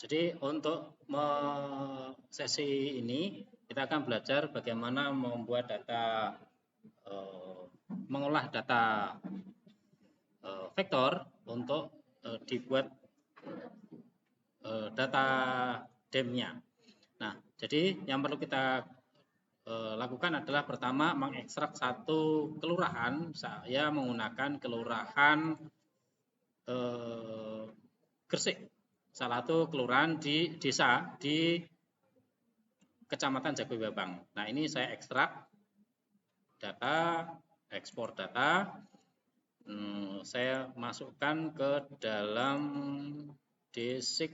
Jadi untuk sesi ini kita akan belajar bagaimana membuat data, mengolah data vektor untuk dibuat data DEM-nya. Nah, jadi yang perlu kita lakukan adalah pertama mengekstrak satu kelurahan. Saya menggunakan kelurahan Gresik, salah satu kelurahan di desa di Kecamatan Jagowabang. Nah, ini saya ekstrak data, ekspor data, saya masukkan ke dalam DSIC.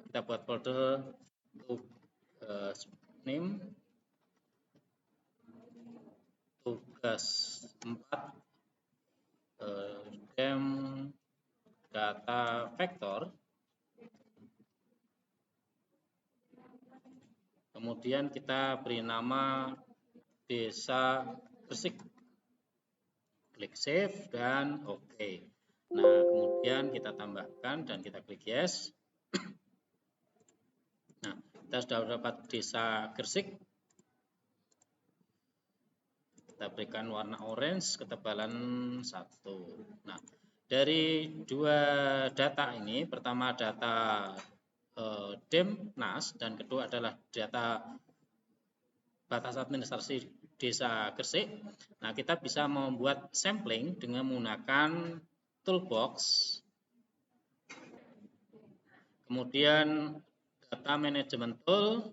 Kita buat folder name tugas 4 DEM data vektor. Kemudian kita beri nama desa Gresik. Klik save dan oke. Nah, kemudian kita tambahkan dan kita klik yes. Nah, kita sudah dapat desa Gresik. Kita berikan warna orange, ketebalan 1. Nah, dari dua data ini, pertama data DEM NAS dan kedua adalah data batas administrasi desa Gresik. Nah, kita bisa membuat sampling dengan menggunakan toolbox. Kemudian data management tool,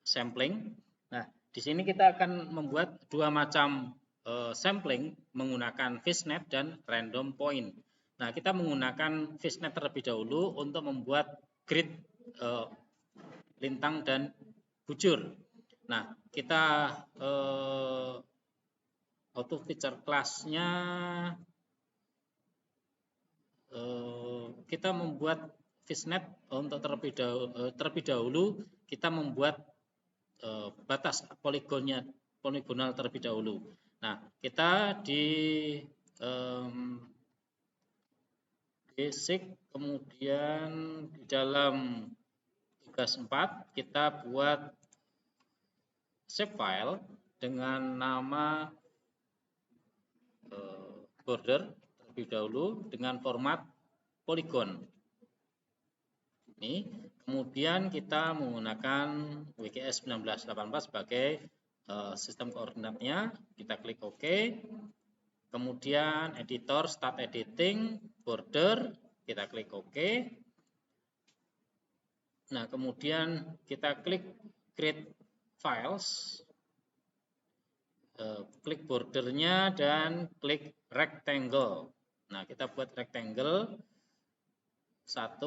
sampling. Nah, di sini kita akan membuat dua macam sampling menggunakan fishnet dan random point. Nah, kita menggunakan fishnet terlebih dahulu untuk membuat grid lintang dan bujur. Nah, kita auto feature class-nya kita membuat fishnet untuk terlebih dahulu kita membuat batas poligonal terlebih dahulu. Nah, kita di basic, kemudian di dalam tugas 4 kita buat shapefile dengan nama border terlebih dahulu dengan format polygon. Ini kemudian kita menggunakan WGS 1984 sebagai sistem koordinatnya. Kita klik OK. Kemudian editor start editing border, kita klik OK. Nah, kemudian kita klik create files, klik bordernya dan klik rectangle. Nah, kita buat rectangle 1,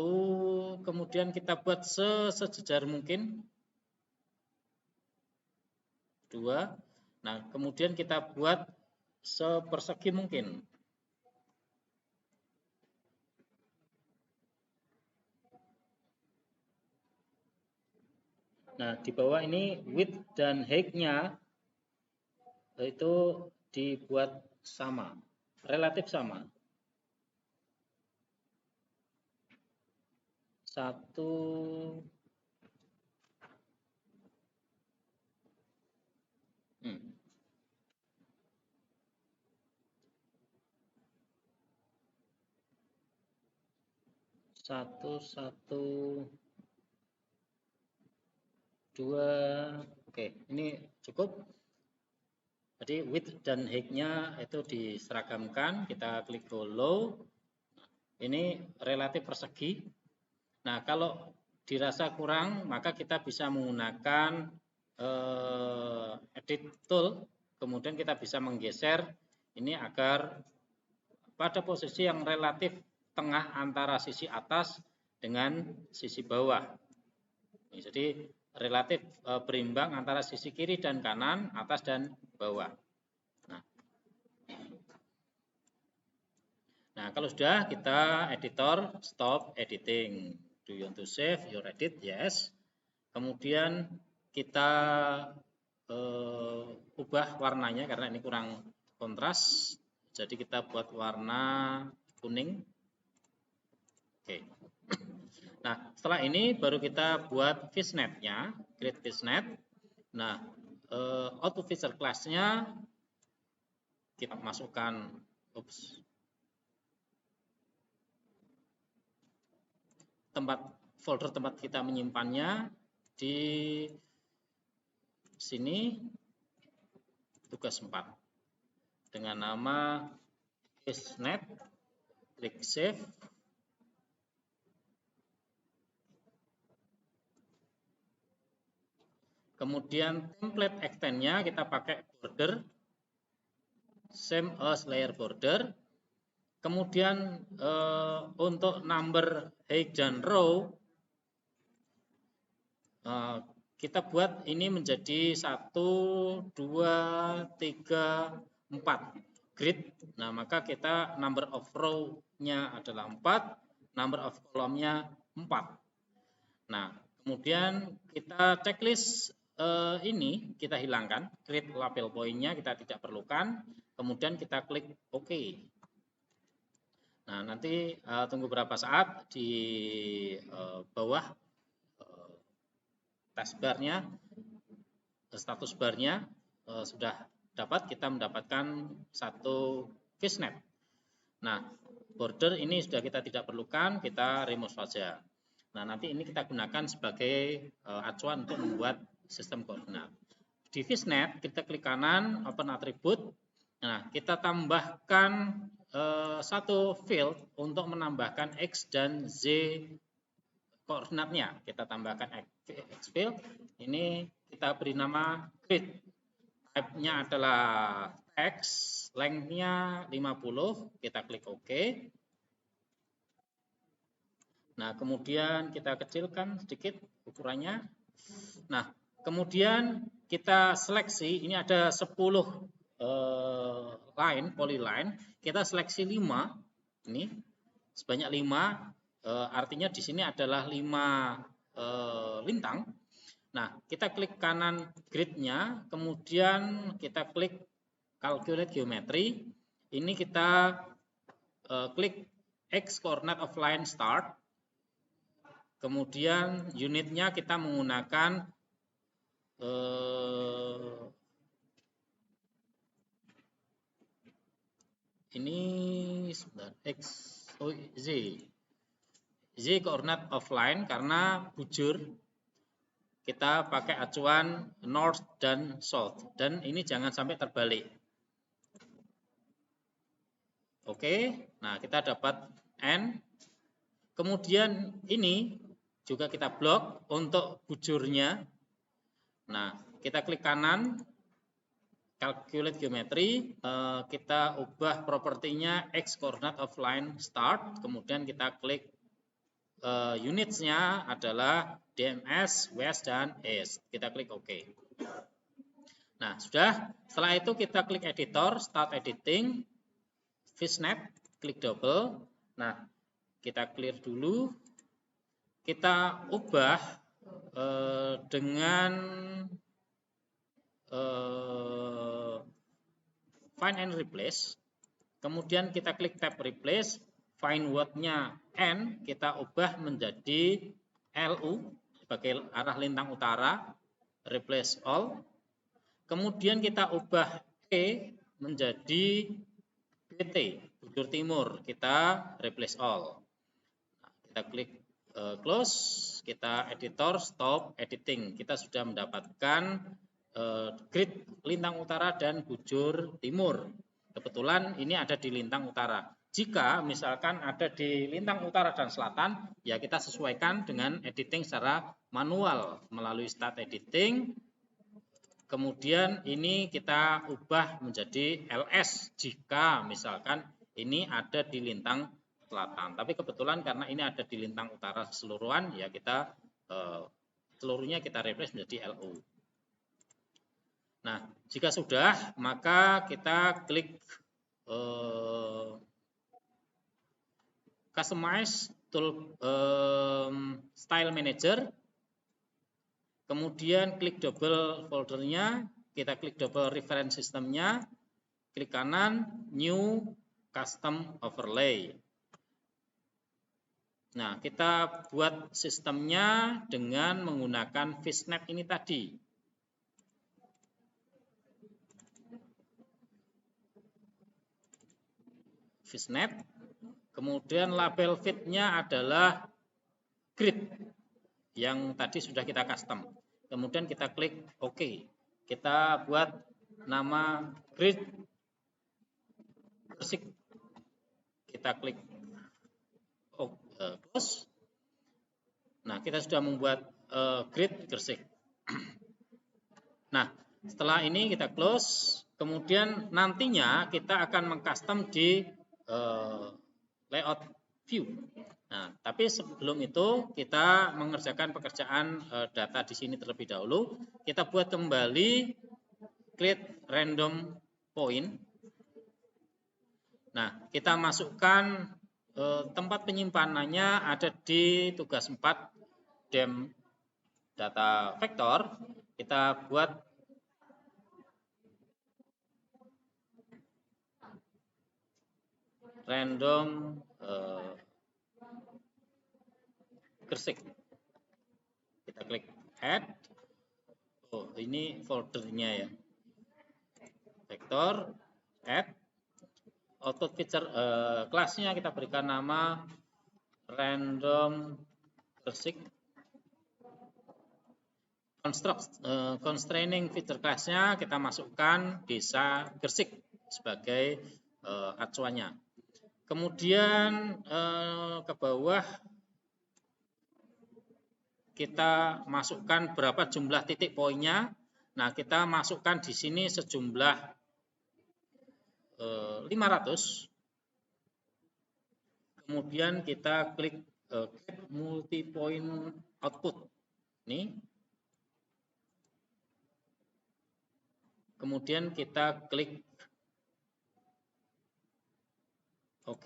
kemudian kita buat sejajar mungkin 2. Nah, kemudian kita buat sepersegi mungkin. Nah, di bawah ini width dan height-nya itu dibuat sama, relatif sama. 1 1 2. Oke, ini cukup. Jadi width dan height-nya itu diseragamkan. Kita klik follow. Ini relatif persegi. Nah, kalau dirasa kurang, maka kita bisa menggunakan edit tool. Kemudian kita bisa menggeser ini agar pada posisi yang relatif tengah antara sisi atas dengan sisi bawah. Jadi relatif berimbang antara sisi kiri dan kanan, atas dan bawah. Nah, kalau sudah, kita editor stop editing. Do you want to save your edit? Yes. Kemudian kita ubah warnanya karena ini kurang kontras. Jadi kita buat warna kuning. Oke. Nah, setelah ini baru kita buat fishnet-nya, create fishnet. Nah, output feature class-nya kita masukkan, folder tempat kita menyimpannya di sini, tugas 4 dengan nama fishnet. Klik save. Kemudian template extend-nya kita pakai border, same as layer border. Kemudian untuk number height dan row kita buat ini menjadi 1, 2, 3, 4 grid. Nah, maka kita number of row-nya adalah 4, number of column-nya 4. Nah, kemudian kita checklist ini kita hilangkan, create label point-nya kita tidak perlukan, kemudian kita klik OK. Nah, nanti tunggu beberapa saat di bawah taskbar-nya, status bar-nya sudah dapat, kita mendapatkan satu fishnet. Nah, border ini sudah kita tidak perlukan, kita remove saja. Nah, nanti ini kita gunakan sebagai acuan untuk membuat sistem koordinat. Di fishnet kita klik kanan, open attribute. Nah, kita tambahkan satu field untuk menambahkan X dan Z koordinatnya. Kita tambahkan X field. Ini kita beri nama grid. Type-nya adalah text, length-nya 50. Kita klik OK. Nah, kemudian kita kecilkan sedikit ukurannya. Nah, kemudian kita seleksi, ini ada 10 polyline, kita seleksi 5, ini sebanyak 5, artinya di sini adalah 5 lintang. Nah, kita klik kanan grid-nya, kemudian kita klik calculate geometry, ini kita klik X coordinate of line start, kemudian unitnya kita menggunakan ini sebentar, Z coordinate of line karena bujur kita pakai acuan north dan south, dan ini jangan sampai terbalik. Oke, nah kita dapat N. Kemudian ini juga kita blok untuk bujurnya. Nah, kita klik kanan, calculate geometry, kita ubah propertinya X coordinate of line start, kemudian kita klik unitsnya adalah DMS, WS, dan ES. Kita klik OK. Nah, sudah. Setelah itu kita klik editor, start editing, fishnet, klik double. Nah, kita clear dulu. Kita ubah dengan find and replace. Kemudian kita klik tab replace, find word-nya N, kita ubah menjadi LU sebagai arah lintang utara, replace all. Kemudian kita ubah E menjadi BT, bujur timur, kita replace all. Nah, kita klik close, kita editor, stop editing. Kita sudah mendapatkan grid lintang utara dan bujur timur. Kebetulan ini ada di lintang utara. Jika misalkan ada di lintang utara dan selatan, ya kita sesuaikan dengan editing secara manual melalui start editing. Kemudian ini kita ubah menjadi LS jika misalkan ini ada di lintang selatan. Tapi kebetulan karena ini ada di lintang utara keseluruhan, ya kita seluruhnya kita replace menjadi LU. Nah, jika sudah, maka kita klik customize tool style manager. Kemudian klik double foldernya, kita klik double reference systemnya, klik kanan, new custom overlay. Nah, kita buat sistemnya dengan menggunakan Fishnet ini tadi. Fishnet, kemudian label feed-nya adalah grid yang tadi sudah kita custom. Kemudian kita klik OK. Kita buat nama grid Gresik. Kita klik close. Nah, kita sudah membuat grid Gresik. Nah, setelah ini kita close. Kemudian nantinya kita akan mengcustom di layout view. Nah, tapi sebelum itu kita mengerjakan pekerjaan data di sini terlebih dahulu. Kita buat kembali create random point. Nah, kita masukkan tempat penyimpanannya ada di tugas 4 dem data vektor. Kita buat random Gresik. Kita klik add. Oh, ini foldernya ya. Vektor add. Output feature kelasnya kita berikan nama random Gresik. Constraining feature class-nya kita masukkan desa Gresik sebagai acuannya. Kemudian ke bawah kita masukkan berapa jumlah titik poinnya. Nah, kita masukkan di sini sejumlah 500. Kemudian kita klik get multi point output. Ini. Kemudian kita klik OK.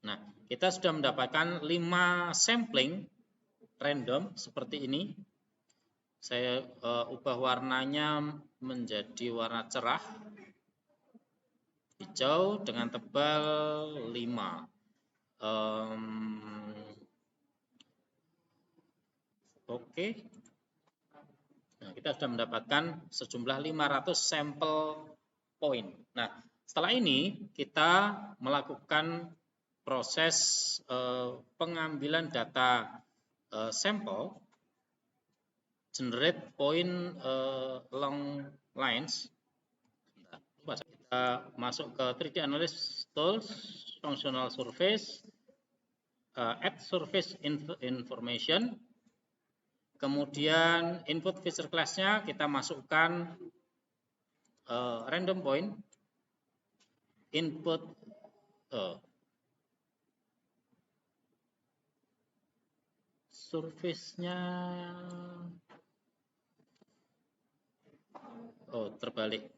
Nah, kita sudah mendapatkan 5 sampling random seperti ini. Saya ubah warnanya menjadi warna cerah. Hijau dengan tebal 5. Oke. Nah, kita sudah mendapatkan sejumlah 500 sampel point. Nah, setelah ini kita melakukan proses pengambilan data sampel, generate point long lines. Kita masuk ke 3D Analysis Tools, Functional Surface, Add Surface Information. Kemudian input feature class-nya kita masukkan random point, input surface-nya terbalik.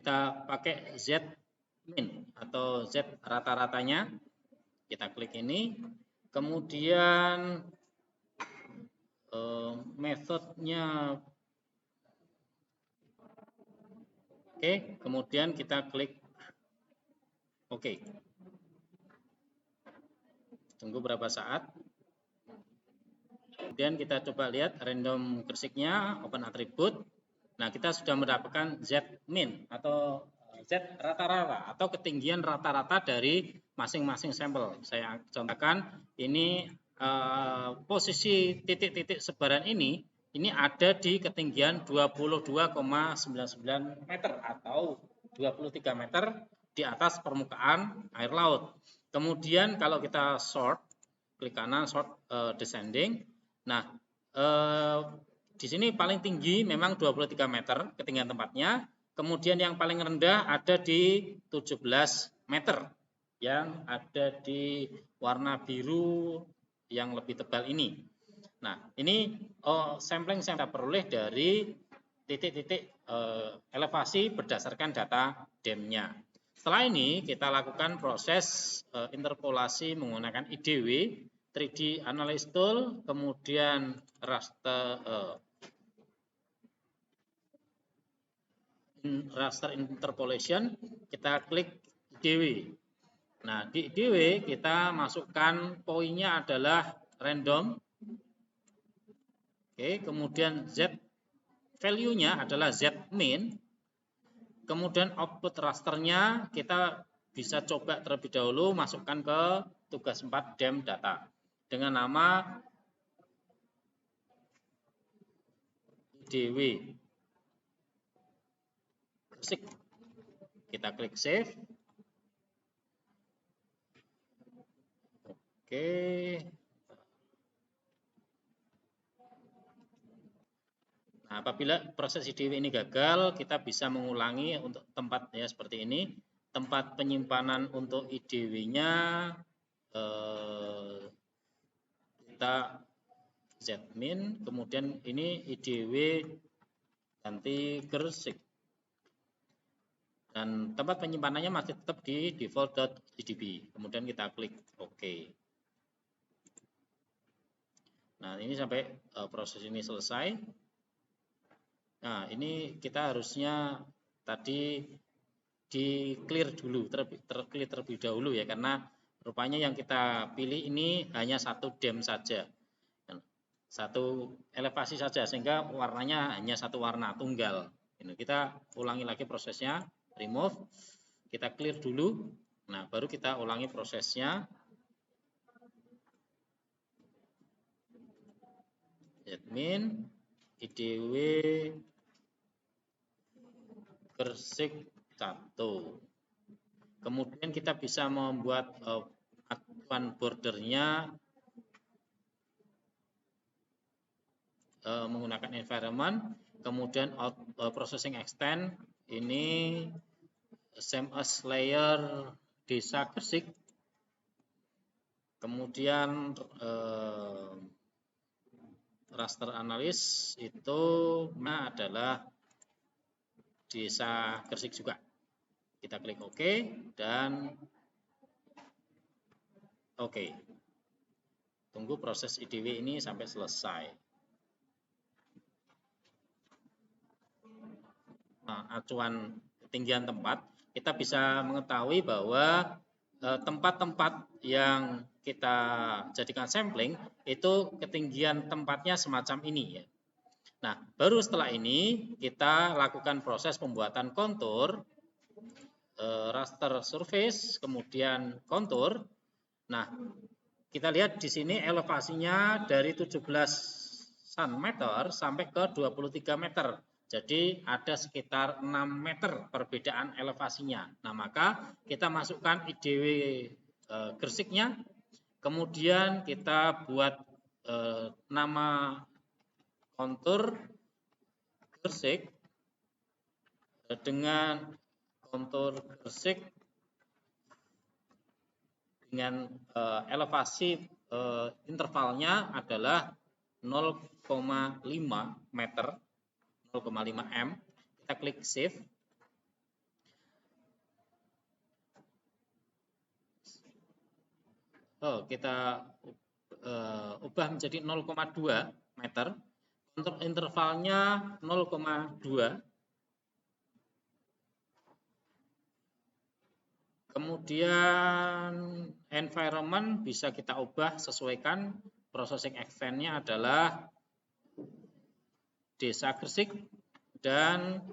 Kita pakai Z min atau Z rata-ratanya. Kita klik ini. Kemudian metodenya oke. Kemudian kita klik OK. Tunggu berapa saat. Kemudian kita coba lihat random Gresiknya, open attribute. Nah, kita sudah mendapatkan Z min atau Z rata-rata atau ketinggian rata-rata dari masing-masing sampel. Saya contohkan ini posisi titik-titik sebaran ini ada di ketinggian 22,99 meter atau 23 meter di atas permukaan air laut. Kemudian kalau kita sort, klik kanan sort descending. Nah, di sini paling tinggi memang 23 meter ketinggian tempatnya. Kemudian yang paling rendah ada di 17 meter yang ada di warna biru yang lebih tebal ini. Nah, ini sampling yang kita peroleh dari titik-titik elevasi berdasarkan data DEM-nya. Setelah ini kita lakukan proses interpolasi menggunakan IDW, 3D Analysis Tool, kemudian raster interpolation, kita klik IDW. Nah, di IDW kita masukkan poinnya adalah random. Oke, kemudian Z value-nya adalah Z min. Kemudian output rasternya kita bisa coba terlebih dahulu masukkan ke tugas 4 dem data dengan nama IDW Gresik. Kita klik save. Oke. Nah, apabila proses IDW ini gagal, kita bisa mengulangi untuk tempat ya seperti ini. Tempat penyimpanan untuk IDW-nya kita zmin, kemudian ini IDW ganti Gresik. Dan tempat penyimpanannya masih tetap di default.idb. Kemudian kita klik OK. Nah, ini sampai proses ini selesai. Nah, ini kita harusnya tadi di clear dulu, terclear terlebih dahulu ya, karena rupanya yang kita pilih ini hanya satu dem saja, satu elevasi saja, sehingga warnanya hanya satu warna tunggal. Ini kita ulangi lagi prosesnya, remove, kita clear dulu, nah baru kita ulangi prosesnya. Admin IDW Gresik 1. Kemudian kita bisa membuat aturan bordernya menggunakan environment, kemudian processing extend ini same as layer desa Gresik, kemudian raster analis itu adalah desa Gresik juga. Kita klik OK dan OK. Tunggu proses IDW ini sampai selesai. Nah, acuan ketinggian tempat, kita bisa mengetahui bahwa tempat-tempat yang kita jadikan sampling itu ketinggian tempatnya semacam ini ya. Nah, baru setelah ini kita lakukan proses pembuatan kontur, raster surface, kemudian kontur. Nah, kita lihat di sini elevasinya dari 17 meter sampai ke 23 meter. Jadi ada sekitar 6 meter perbedaan elevasinya. Nah, maka kita masukkan IDW Gresiknya, kemudian kita buat nama kontur Gresik dengan kontur Gresik dengan elevasi intervalnya adalah 0,5 meter, 0,5 m. Kita klik save. Kita ubah menjadi 0,2 meter. Untuk intervalnya 0,2. Kemudian environment bisa kita ubah, sesuaikan. Processing extend-nya adalah desa Gresik dan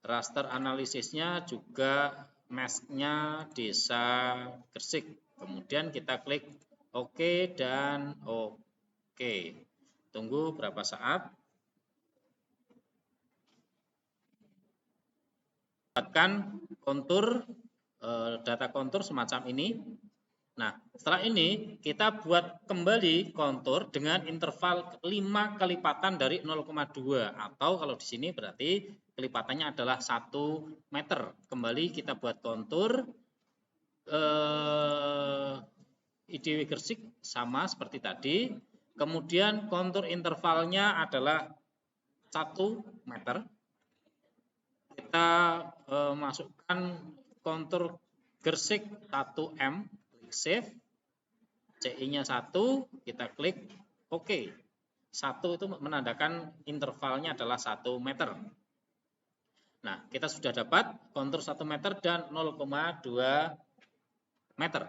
raster analisisnya juga mask-nya desa Gresik. Kemudian kita klik OK dan OK. Tunggu berapa saat. Dapatkan kontur, data kontur semacam ini. Nah, setelah ini kita buat kembali kontur dengan interval 5 kelipatan dari 0,2, atau kalau di sini berarti kelipatannya adalah 1 meter. Kembali kita buat kontur IDW Gresik sama seperti tadi. Kemudian kontur intervalnya adalah 1 meter. Kita masukkan kontur gersik 1M, klik save. CI-nya 1, kita klik OK. 1 itu menandakan intervalnya adalah 1 meter. Nah, kita sudah dapat kontur 1 meter dan 0,2 meter.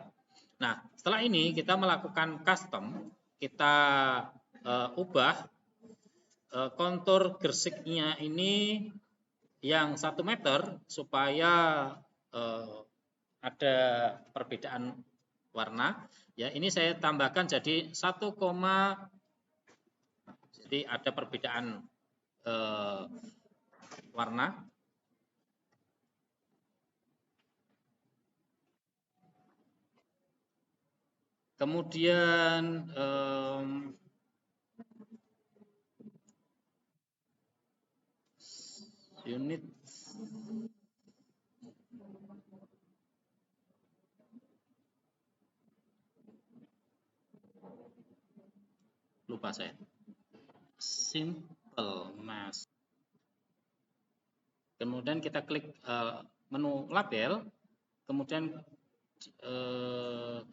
Nah, setelah ini kita melakukan custom, kita ubah kontur gersiknya ini yang 1 meter supaya ada perbedaan warna. Ya, ini saya tambahkan jadi 1, jadi ada perbedaan warna. Kemudian unit lupa saya, simple mask. Kemudian kita klik menu label, kemudian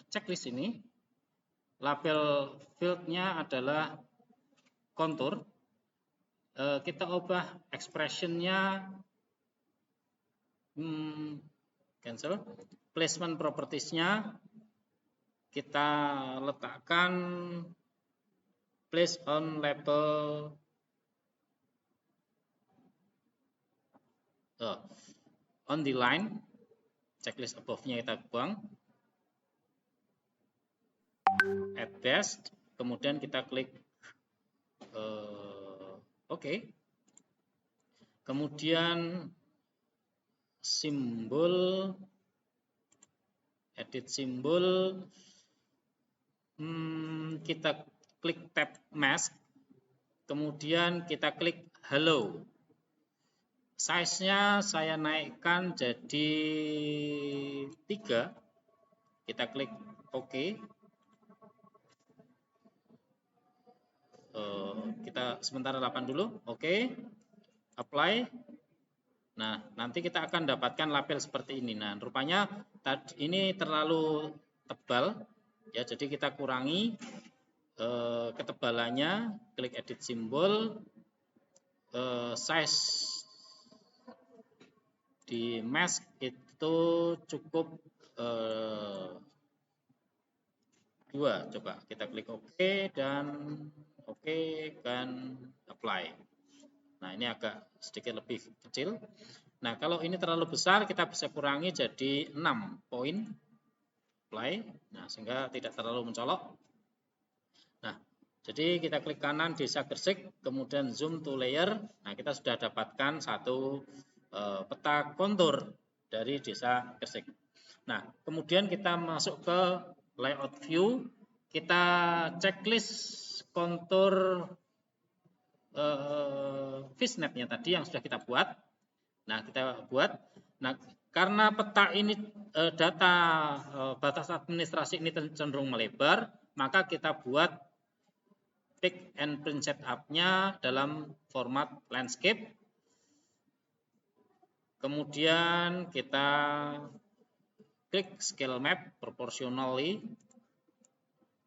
checklist ini, label fieldnya adalah kontur. Kita ubah expressionnya cancel. Placement propertiesnya kita letakkan place on label on the line. Checklist above-nya kita buang. At best, kemudian kita klik OK. Kemudian simbol, edit simbol, kita klik tab mask, kemudian kita klik hello. Size-nya saya naikkan jadi 3. Kita klik OK. Kita sementara 8 dulu. OK. Apply. Nah, nanti kita akan dapatkan label seperti ini. Nah, rupanya ini terlalu tebal. Ya, jadi kita kurangi ketebalannya. Klik edit simbol. Size di mask itu cukup 2. Coba kita klik OK dan apply. Nah, ini agak sedikit lebih kecil. Nah, kalau ini terlalu besar kita bisa kurangi jadi 6 poin. Apply. Nah, sehingga tidak terlalu mencolok. Nah, jadi kita klik kanan desa gersik, kemudian zoom to layer. Nah, kita sudah dapatkan satu peta kontur dari desa gersik. Nah, kemudian kita masuk ke layout view. Kita checklist kontur fishnetnya tadi yang sudah kita buat. Nah, kita buat. Nah, karena peta ini data batas administrasi ini cenderung melebar, maka kita buat pick and print setup-nya dalam format landscape. Kemudian kita klik scale map proportionally.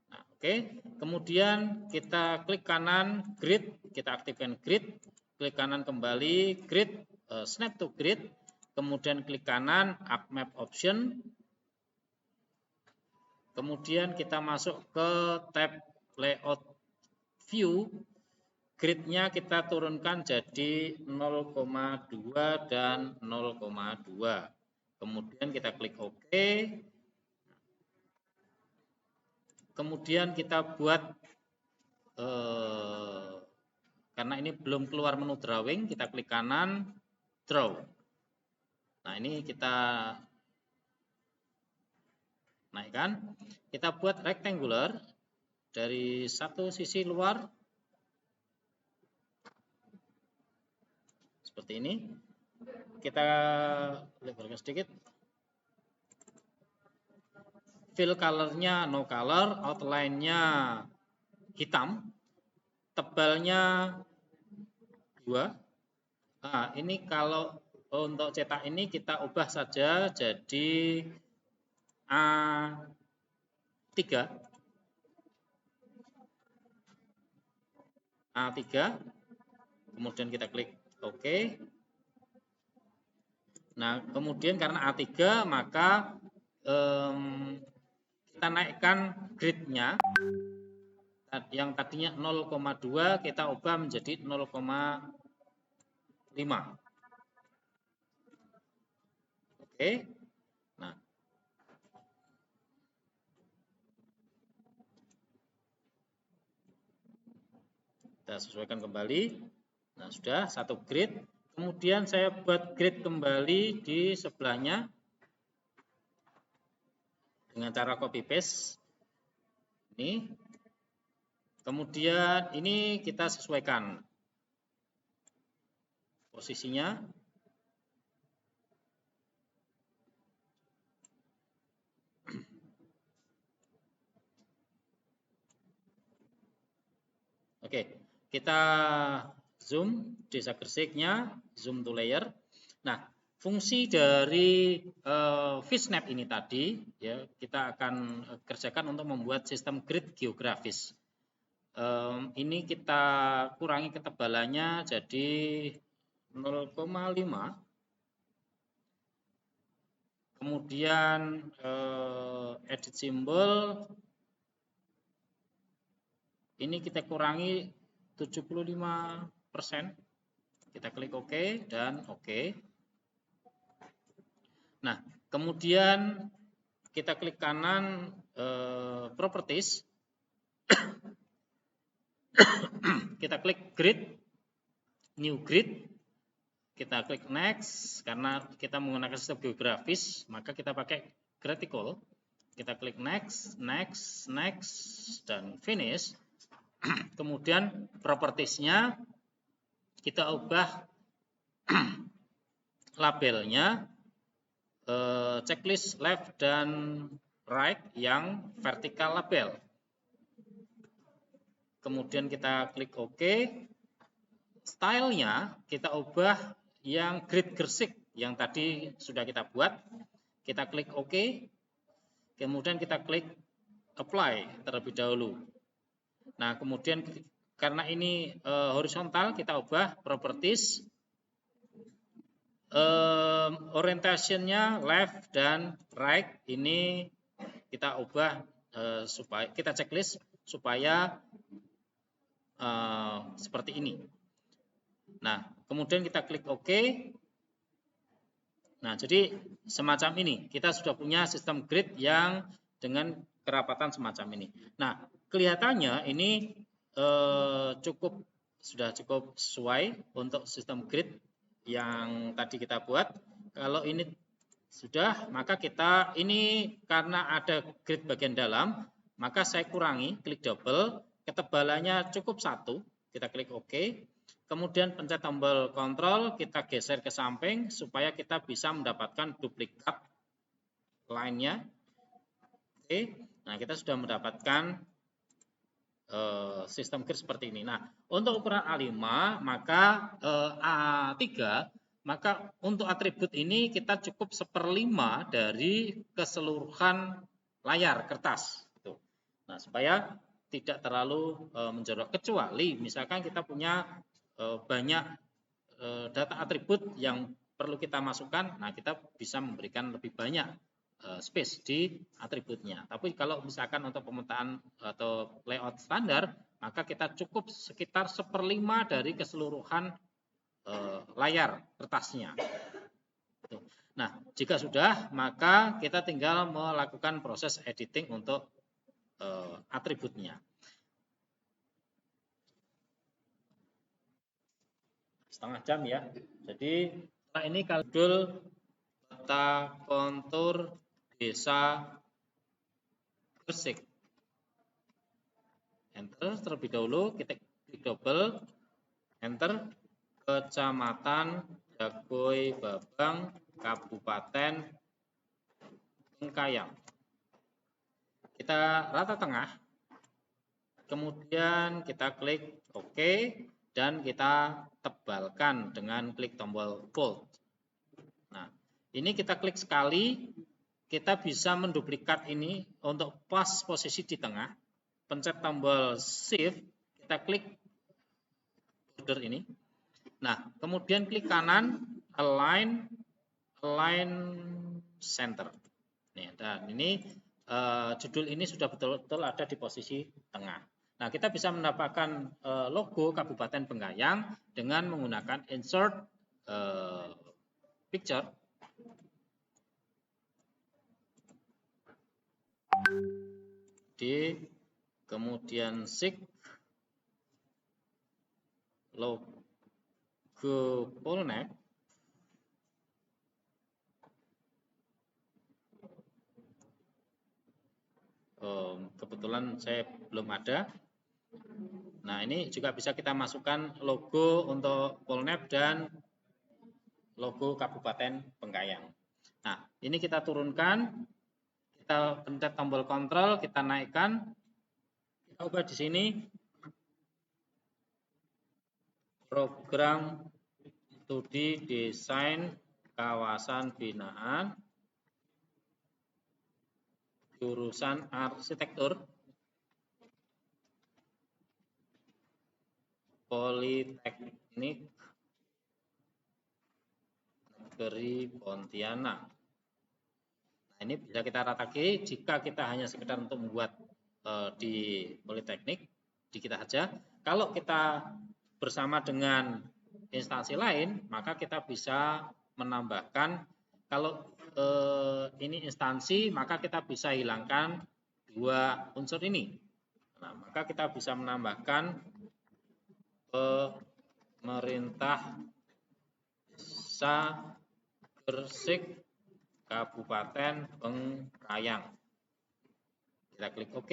Nah, oke. Kemudian kita klik kanan grid, kita aktifkan grid, klik kanan kembali grid, snap to grid, kemudian klik kanan up map option. Kemudian kita masuk ke tab layout view. Gridnya kita turunkan jadi 0,2 dan 0,2. Kemudian kita klik OK. Kemudian kita buat, karena ini belum keluar menu drawing, kita klik kanan, draw. Nah, ini kita naikkan. Kita buat rectangular dari satu sisi luar. Seperti ini. Kita lebarkan sedikit. Fill color-nya no color, outline-nya hitam, tebalnya 2. Nah, ini kalau untuk cetak ini kita ubah saja jadi A3. Kemudian kita klik OK. Nah, kemudian karena A3 maka kita naikkan grid-nya. Yang tadinya 0,2 kita ubah menjadi 0,5. Oke. Nah, kita sesuaikan kembali. Nah, sudah satu grid. Kemudian saya buat grid kembali di sebelahnya dengan cara copy paste. Ini. Kemudian ini kita sesuaikan posisinya. Oke, kita zoom desa Gresik-nya, zoom to layer. Nah, fungsi dari FishNet ini tadi ya kita akan kerjakan untuk membuat sistem grid geografis. Ini kita kurangi ketebalannya jadi 0,5. Kemudian edit simbol ini kita kurangi 75%. Kita klik OK dan OK. Nah, kemudian kita klik kanan properties. Kita klik grid, new grid. Kita klik next karena kita menggunakan sistem geografis, maka kita pakai graphical. Kita klik next, next, next dan finish. Kemudian propertiesnya kita ubah labelnya checklist left dan right yang vertical label. Kemudian kita klik OK. Stylenya kita ubah yang grid Gresik yang tadi sudah kita buat. Kita klik OK. Kemudian kita klik apply terlebih dahulu. Nah, kemudian karena ini horizontal kita ubah properties. Orientationnya left dan right ini kita ubah supaya kita checklist supaya seperti ini. Nah, kemudian kita klik OK. Nah, jadi semacam ini. Kita sudah punya sistem grid yang dengan kerapatan semacam ini. Nah, kelihatannya ini sudah cukup sesuai untuk sistem grid yang tadi kita buat. Kalau ini sudah, maka kita ini karena ada grid bagian dalam, maka saya kurangi, klik double, ketebalannya cukup 1, kita klik OK. Kemudian pencet tombol kontrol, kita geser ke samping supaya kita bisa mendapatkan duplikat line-nya. Oke, nah kita sudah mendapatkan sistem grid seperti ini. Nah, untuk ukuran A5 maka A3 maka untuk atribut ini kita cukup 1/5 dari keseluruhan layar kertas. Nah, supaya tidak terlalu menjorok. Kecuali misalkan kita punya banyak data atribut yang perlu kita masukkan, nah kita bisa memberikan lebih banyak space di atributnya. Tapi kalau misalkan untuk pemetaan atau layout standar, maka kita cukup sekitar 1/5 dari keseluruhan layar kertasnya. Nah, jika sudah, maka kita tinggal melakukan proses editing untuk atributnya. Setengah jam ya. Jadi setelah ini kalkul peta kontur desa Gresik. Enter terlebih dahulu, kita klik double, enter, Kecamatan Dagoy Babang, Kabupaten Bengkayang. Kita rata tengah, kemudian kita klik OK dan kita tebalkan dengan klik tombol bold. Ini kita klik sekali, kita bisa menduplikat ini untuk pas posisi di tengah. Pencet tombol Shift, kita klik border ini. Nah, kemudian klik kanan, align center. Nih, dan ini judul ini sudah betul-betul ada di posisi tengah. Nah, kita bisa mendapatkan logo Kabupaten Bengkayang dengan menggunakan insert picture. D, kemudian seek logo Polnek. Kebetulan saya belum ada. Nah, ini juga bisa kita masukkan logo untuk Polnek dan logo Kabupaten Bengkayang. Nah, ini kita turunkan, kita pencet tombol kontrol, kita naikkan, kita ubah di sini program studi desain kawasan binaan jurusan arsitektur Politeknik Negeri Pontianak. Nah, ini bisa kita ratakan jika kita hanya sekedar untuk membuat di Politeknik, di kita saja. Kalau kita bersama dengan instansi lain, maka kita bisa menambahkan, kalau ini instansi, maka kita bisa hilangkan dua unsur ini. Nah, maka kita bisa menambahkan pemerintah Desa Gresik Kabupaten Bengkayang. Kita klik OK.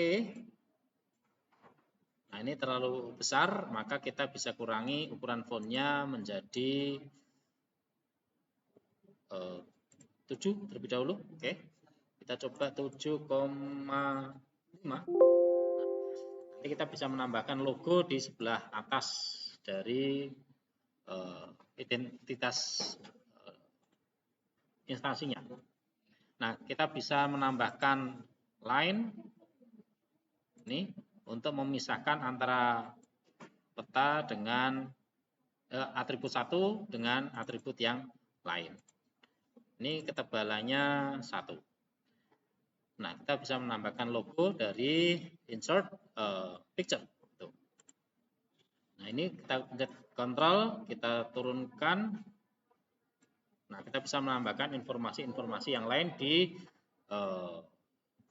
Nah, ini terlalu besar, maka kita bisa kurangi ukuran fontnya menjadi 7 terlebih dahulu. Oke. Kita coba 7,5. Nanti kita bisa menambahkan logo di sebelah atas dari identitas instansinya. Nah, kita bisa menambahkan line ini untuk memisahkan antara peta dengan atribut satu dengan atribut yang lain. Ini ketebalannya 1. Nah, kita bisa menambahkan logo dari insert picture. Nah, ini kita pencet kontrol, kita turunkan. Nah, kita bisa menambahkan informasi-informasi yang lain di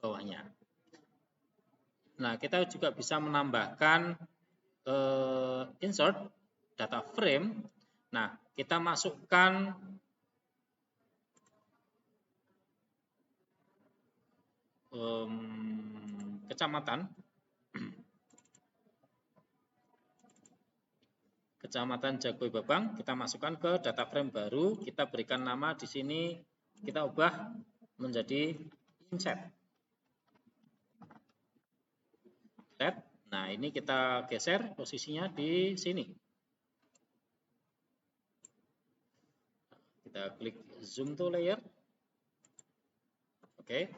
bawahnya. Nah, kita juga bisa menambahkan insert data frame. Nah, kita masukkan Kecamatan Jagoi Babang, kita masukkan ke data frame baru, kita berikan nama di sini, kita ubah menjadi inset. Nah, ini kita geser posisinya di sini. Kita klik zoom to layer. Oke.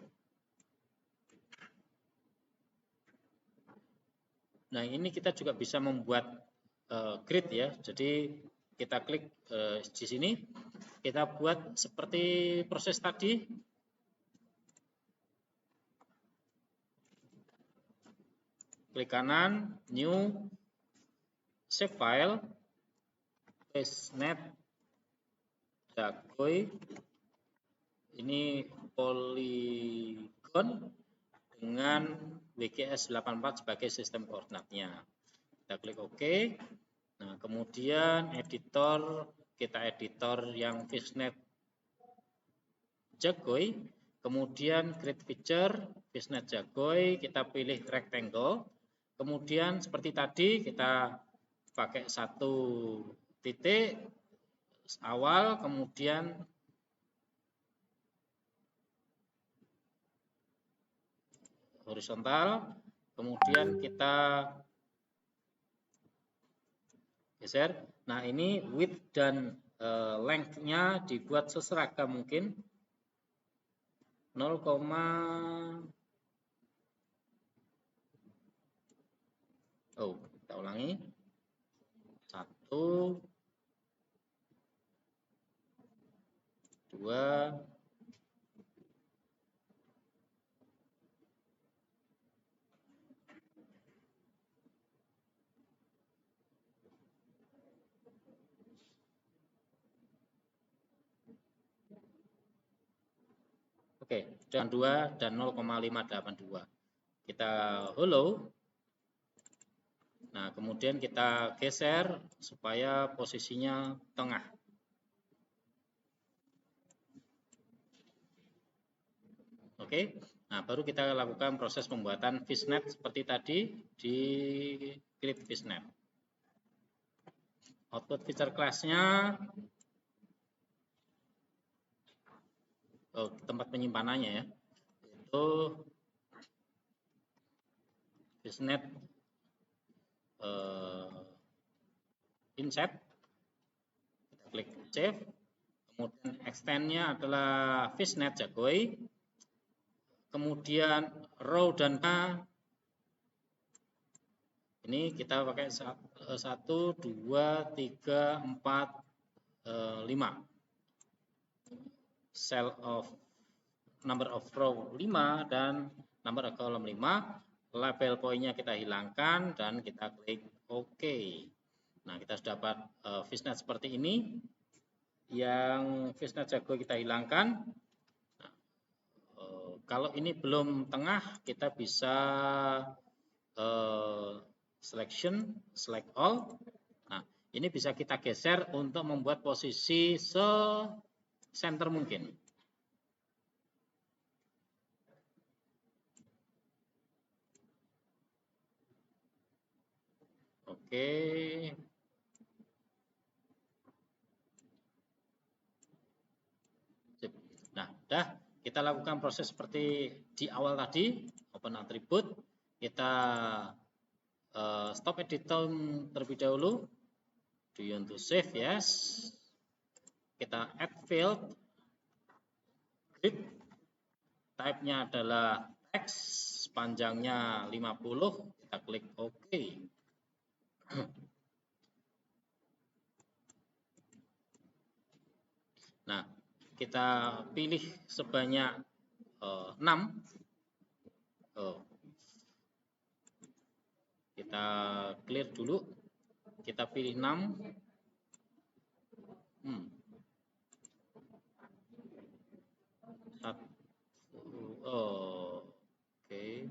Nah, ini kita juga bisa membuat grid ya. Jadi kita klik di sini, kita buat seperti proses tadi. Klik kanan, new, save file, FishNet Jagoi. Ini polygon dengan WGS 84 sebagai sistem koordinatnya. Kita klik OK. Nah, kemudian editor, kita editor yang FishNet Jagoi. Kemudian create feature, FishNet Jagoi, kita pilih rectangle. Kemudian seperti tadi kita pakai 1 titik awal, kemudian horizontal, kemudian kita geser. Nah, ini width dan length-nya dibuat seseragam mungkin. 0, kita ulangi. 1, 2, 2 dan 0,582. Kita hollow. Nah, kemudian kita geser supaya posisinya tengah. Oke. Nah, baru kita lakukan proses pembuatan fishnet seperti tadi di clip fishnet. Output feature class-nya tempat penyimpanannya ya. Itu fishnet inset. Kita klik save. Kemudian extend-nya adalah fishnet Jagoy. Kemudian row dan ini kita pakai 1, 2, 3, 4, 5. Cell of number of row 5 dan number of column 5. Label poinnya kita hilangkan dan kita klik OK. Nah, kita sudah dapat fishnet seperti ini. Yang fishnet Jagoy kita hilangkan. Nah, kalau ini belum tengah, kita bisa selection, select all. Nah, ini bisa kita geser untuk membuat posisi center mungkin. Oke. Nah, udah kita lakukan proses seperti di awal tadi, open attribute, kita stop editing terlebih dahulu. Do you want to save? Yes. Kita add field. Grid. Type-nya adalah text, panjangnya 50. Kita klik OK. Nah, kita pilih sebanyak 6. Kita clear dulu. Kita pilih 6. Oke.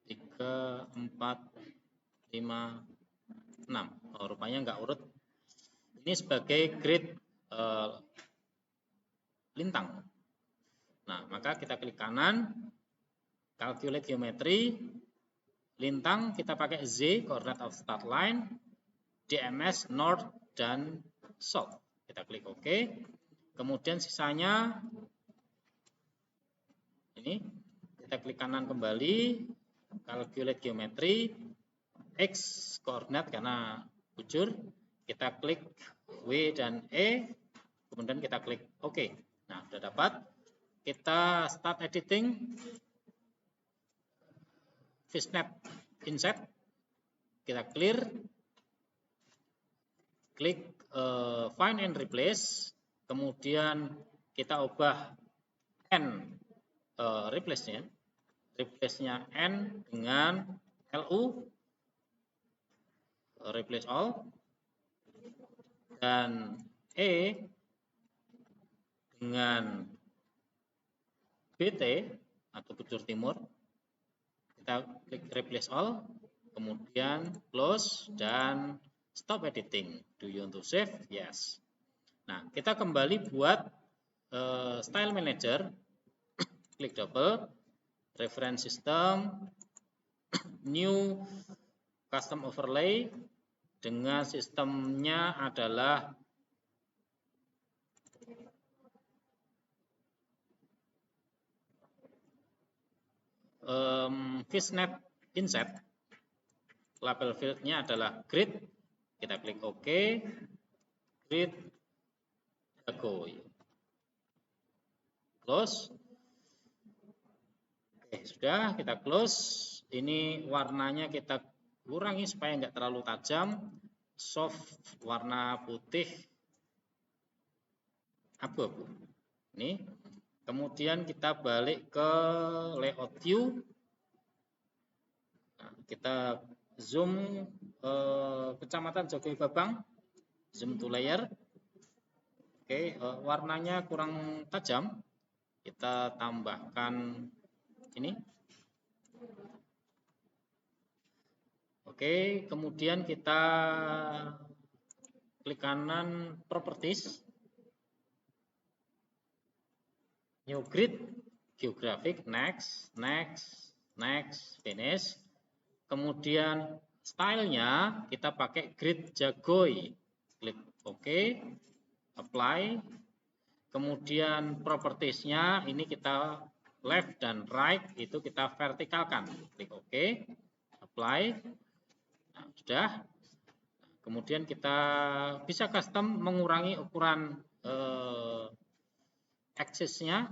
3, 4, 5, 6. Rupanya nggak urut. Ini sebagai grid lintang. Nah, maka kita klik kanan, calculate geometry, lintang kita pakai Z, coordinate of start line, DMS, north, dan south. Kita klik OK. Kemudian sisanya, ini, kita klik kanan kembali, calculate geometry, X, coordinate karena bujur, kita klik W dan E, kemudian kita klik OK. Nah, sudah dapat. Kita start editing fishnet inset, kita clear, klik find and replace, kemudian kita ubah N replace-nya N dengan LU, replace all, dan E dengan BT atau bujur timur. Kita klik replace all, kemudian close dan stop editing. Do you want to save? Yes. Nah, kita kembali buat style manager. Klik double, reference system, new custom overlay, dengan sistemnya adalah fishnet inset. label fieldnya adalah grid, kita klik OK, grid Jagoy, close. Oke, sudah, kita close. Ini warnanya kita kurangi supaya nggak terlalu tajam, soft warna putih abu-abu. Ini kemudian kita balik ke layout view. Nah, kita zoom Kecamatan Jagoy Babang, zoom to layer. Oke, warnanya kurang tajam, kita tambahkan ini. Oke, kemudian kita klik kanan properties, new grid, geographic, next, finish. Kemudian stylenya kita pakai grid Jagoy, klik OK, apply. Kemudian propertiesnya ini kita left dan right itu kita vertikalkan, klik OK, apply. Nah, sudah. Kemudian kita bisa custom mengurangi ukuran axisnya,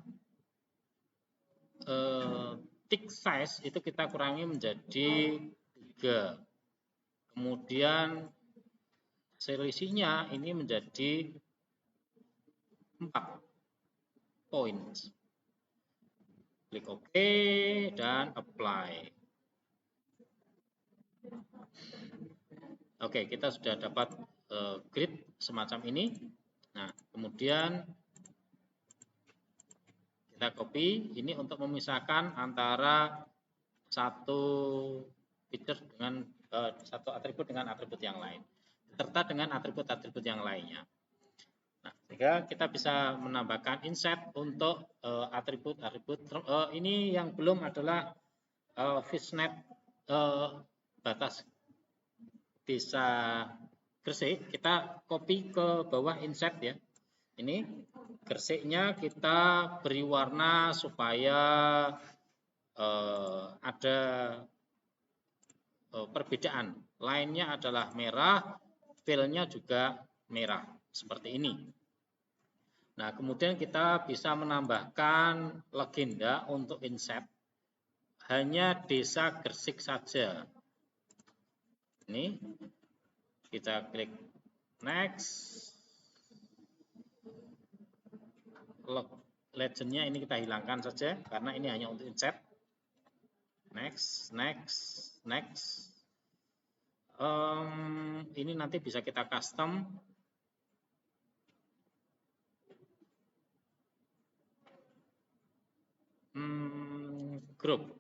tick size itu kita kurangi menjadi 3. Kemudian selisihnya ini menjadi 4 points. Klik OK dan apply. Oke, kita sudah dapat grid semacam ini. Nah, kemudian kita copy ini untuk memisahkan antara satu feature dengan satu atribut dengan atribut yang lain, serta dengan atribut-atribut yang lainnya. Nah, sehingga kita bisa menambahkan inset untuk atribut-atribut. Ini yang belum adalah fishnet batas desa Gresik, kita copy ke bawah insert ya. Ini Gresiknya kita beri warna supaya ada perbedaan. Lainnya adalah merah, fillnya juga merah seperti ini. Nah, kemudian kita bisa menambahkan legenda untuk insert hanya desa Gresik saja. Ini kita klik next, legendnya ini kita hilangkan saja karena ini hanya untuk insert. Next. Ini nanti bisa kita custom. Group.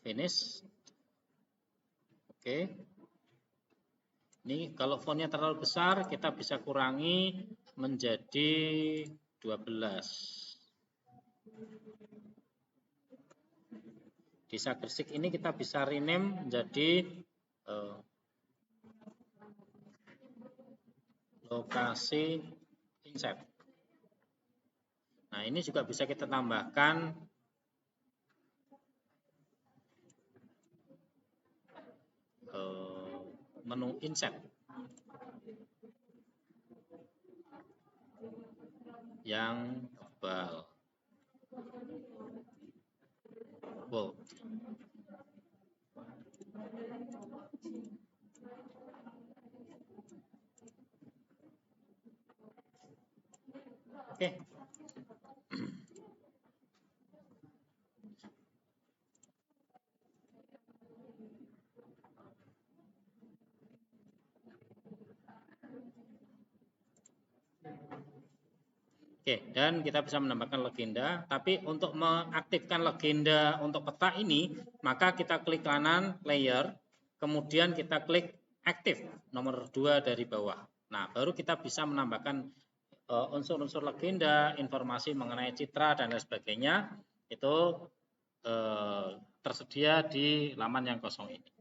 Finish. Oke. Ini kalau fontnya terlalu besar kita bisa kurangi menjadi 12. Desa Gresik ini kita bisa rename menjadi lokasi insert. Nah, ini juga bisa kita tambahkan menu insert yang tebal, bold. Oke. Oke, dan kita bisa menambahkan legenda, tapi untuk mengaktifkan legenda untuk peta ini, maka kita klik kanan layer, kemudian kita klik aktif nomor 2 dari bawah. Nah, baru kita bisa menambahkan unsur-unsur legenda, informasi mengenai citra dan lain sebagainya, itu tersedia di laman yang kosong ini.